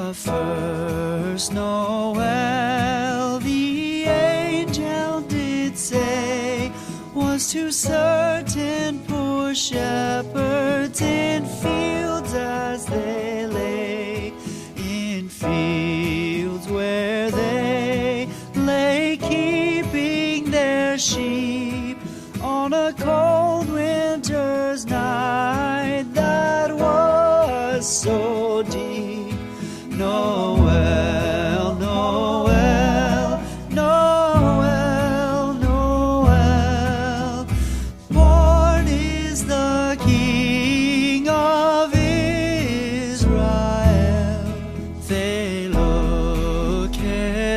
The first Noel, the angel did say, was to certain poor shepherds in fields as they lay, in fields where they lay keeping their sheep on a cold winter's night that was so deep. Noel, Noel, Noel, Noel, born is the King of Israel. They looked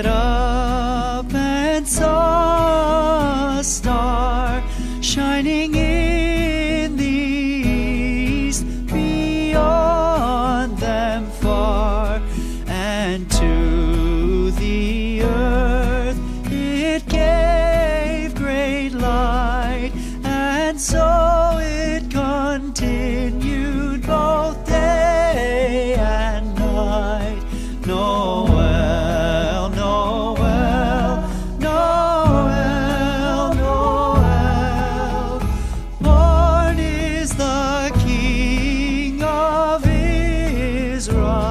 up and saw a star shining in the east, beyond them far. And to the earth it gave great light, and so it continued both day and night. Noel, Noel, Noel, Noel, born is the King of Israel.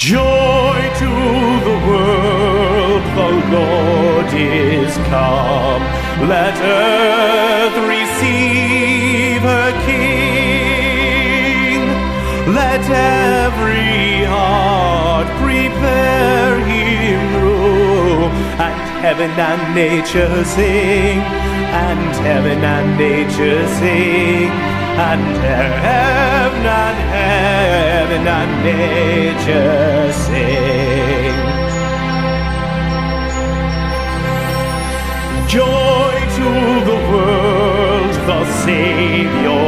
Joy to the world, the Lord is come. Let earth receive her King. Let every heart prepare him room, and heaven and nature sing, and heaven and nature sing, and heaven and nature sing. Joy to the world, the Savior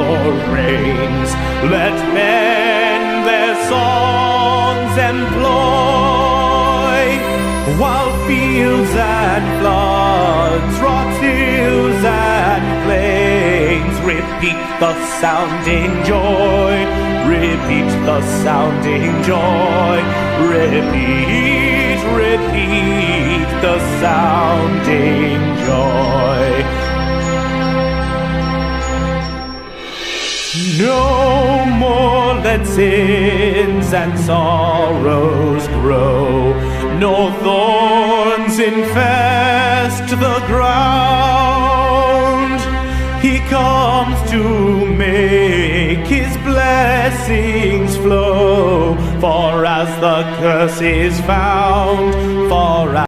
reigns. Let men their songs employ, while fields and floods, rocks, hills and plains repeat the sounding joy, repeat the sounding joy, repeat, repeat the sounding joy. No more let sins and sorrows grow, nor thorns infest the ground. He comes to make his blessings flow, for as the curse is found, for as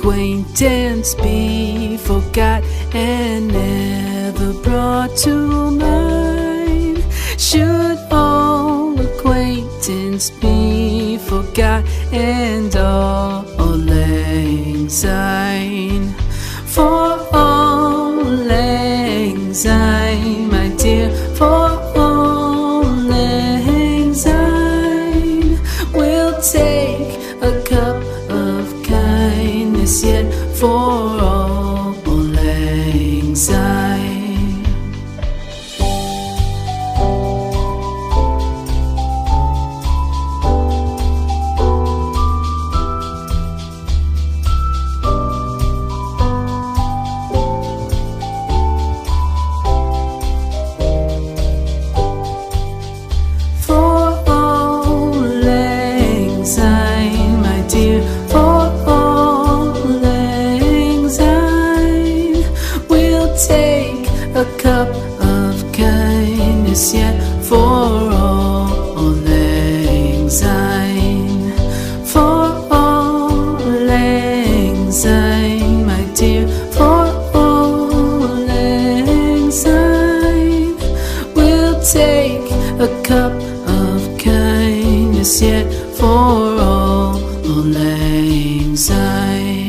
acquaintance be forgot and never brought to mind? Should all acquaintance be forgot and all lang syne? For all lang syne, my dear, for all lang syne, we'll take a cup of kindness yet for all lang syne. Take a cup of kindness yet for all lang syne. For all lang syne, my dear, for all lang syne, we'll take a cup of kindness yet for all lang syne.